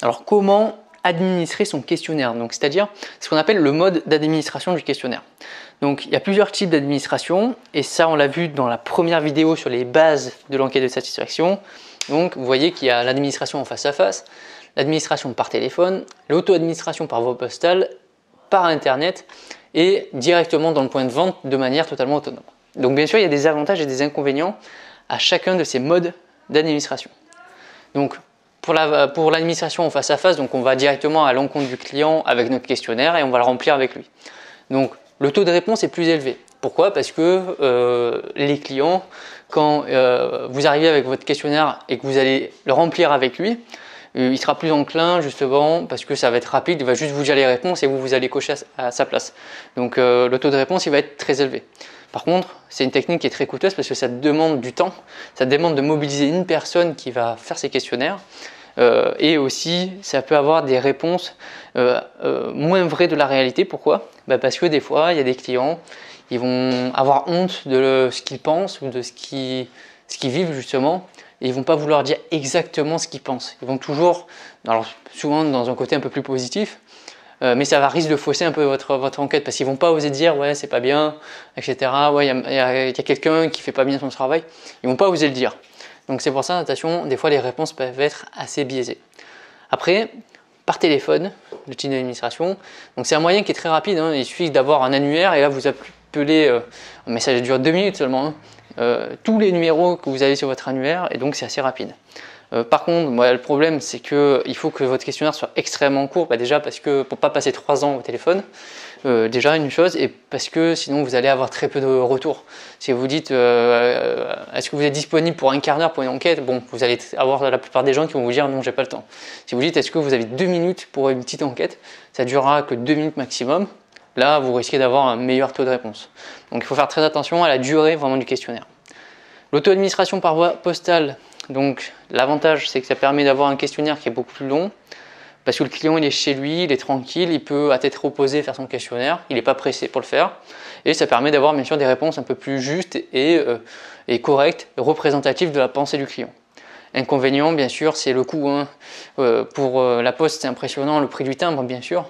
Alors comment administrer son questionnaire? Donc c'est-à-dire ce qu'on appelle le mode d'administration du questionnaire. Donc il y a plusieurs types d'administration et ça on l'a vu dans la première vidéo sur les bases de l'enquête de satisfaction. Donc vous voyez qu'il y a l'administration en face à face, l'administration par téléphone, l'auto-administration par voie postale, par internet et directement dans le point de vente de manière totalement autonome. Donc bien sûr il y a des avantages et des inconvénients à chacun de ces modes d'administration. Donc pour l'administration en face à face, donc on va directement à l'encontre du client avec notre questionnaire et on va le remplir avec lui. Donc le taux de réponse est plus élevé. Pourquoi? Parce que les clients, quand vous arrivez avec votre questionnaire et que vous allez le remplir avec lui, il sera plus enclin justement parce que ça va être rapide, il va juste vous dire les réponses et vous allez cocher à sa place. Donc le taux de réponse il va être très élevé. Par contre, c'est une technique qui est très coûteuse parce que ça demande du temps, ça demande de mobiliser une personne qui va faire ces questionnaires et aussi ça peut avoir des réponses moins vraies de la réalité. Pourquoi? Parce que des fois, il y a des clients, ils vont avoir honte de ce qu'ils pensent ou de ce qu'ils vivent justement et ils ne vont pas vouloir dire exactement ce qu'ils pensent. Ils vont toujours, alors souvent dans un côté un peu plus positif, mais ça va risque de fausser un peu votre enquête parce qu'ils ne vont pas oser dire ouais c'est pas bien, etc. Ouais, il y a quelqu'un qui fait pas bien son travail, ils ne vont pas oser le dire. Donc c'est pour ça, attention, des fois les réponses peuvent être assez biaisées. Après, par téléphone, le type d'administration, donc c'est un moyen qui est très rapide, hein. Il suffit d'avoir un annuaire et là vous appelez, un message dure 2 minutes seulement, hein, tous les numéros que vous avez sur votre annuaire et donc c'est assez rapide. Par contre, le problème c'est qu'il faut que votre questionnaire soit extrêmement court, déjà parce que pour ne pas passer 3 ans au téléphone, déjà une chose, et parce que sinon vous allez avoir très peu de retours. Si vous dites est-ce que vous êtes disponible pour un quart d'heure pour une enquête, bon, vous allez avoir la plupart des gens qui vont vous dire non j'ai pas le temps. Si vous dites est-ce que vous avez 2 minutes pour une petite enquête, ça durera que 2 minutes maximum, là vous risquez d'avoir un meilleur taux de réponse. Donc il faut faire très attention à la durée vraiment du questionnaire. L'auto-administration par voie postale, donc l'avantage c'est que ça permet d'avoir un questionnaire qui est beaucoup plus long parce que le client il est chez lui, il est tranquille, il peut à tête reposée faire son questionnaire, il n'est pas pressé pour le faire et ça permet d'avoir bien sûr des réponses un peu plus justes et correctes, représentatives de la pensée du client. Inconvénient bien sûr c'est le coût, hein. Pour la poste c'est impressionnant, le prix du timbre bien sûr.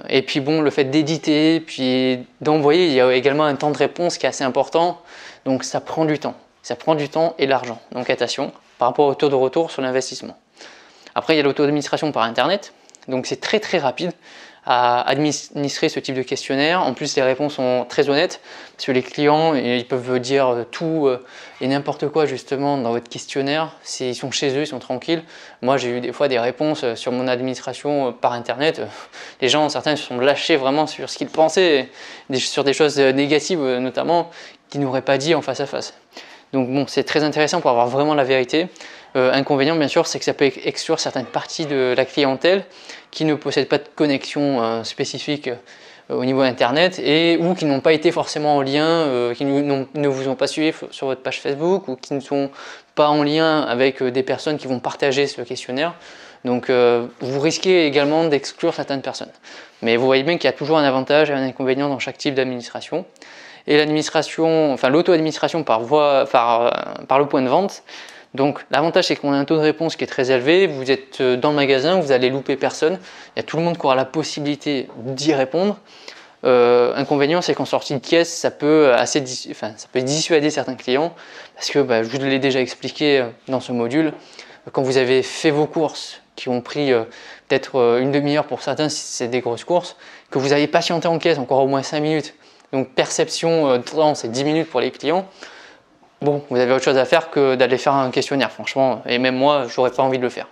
Et puis bon, le fait d'éditer puis d'envoyer, il y a également un temps de réponse qui est assez important, donc ça prend du temps. Ça prend du temps et de l'argent, donc attention par rapport au taux de retour sur l'investissement. Après il y a l'auto-administration par internet, donc c'est très très rapide à administrer ce type de questionnaire. En plus les réponses sont très honnêtes parce que les clients ils peuvent dire tout et n'importe quoi justement dans votre questionnaire. S'ils sont chez eux, ils sont tranquilles. Moi j'ai eu des fois des réponses sur mon administration par internet. Les gens, certains se sont lâchés vraiment sur ce qu'ils pensaient, sur des choses négatives notamment qu'ils n'auraient pas dit en face à face. Donc bon, c'est très intéressant pour avoir vraiment la vérité. Inconvénient bien sûr, c'est que ça peut exclure certaines parties de la clientèle qui ne possèdent pas de connexion spécifique au niveau internet et ou qui n'ont pas été forcément en lien, qui ne vous ont pas suivi sur votre page Facebook ou qui ne sont pas en lien avec des personnes qui vont partager ce questionnaire. Donc vous risquez également d'exclure certaines personnes. Mais vous voyez bien qu'il y a toujours un avantage et un inconvénient dans chaque type d'administration. Et l'administration, enfin l'auto-administration par le point de vente. Donc l'avantage c'est qu'on a un taux de réponse qui est très élevé, vous êtes dans le magasin, vous allez louper personne, il y a tout le monde qui aura la possibilité d'y répondre. Inconvénient c'est qu'en sortie de caisse ça peut dissuader certains clients parce que je vous l'ai déjà expliqué dans ce module, quand vous avez fait vos courses qui ont pris peut-être une demi-heure pour certains si c'est des grosses courses, que vous avez patienté en caisse encore au moins 5 minutes, donc perception de temps c'est 10 minutes pour les clients. Bon, vous avez autre chose à faire que d'aller faire un questionnaire, franchement, et même moi, j'aurais pas envie de le faire.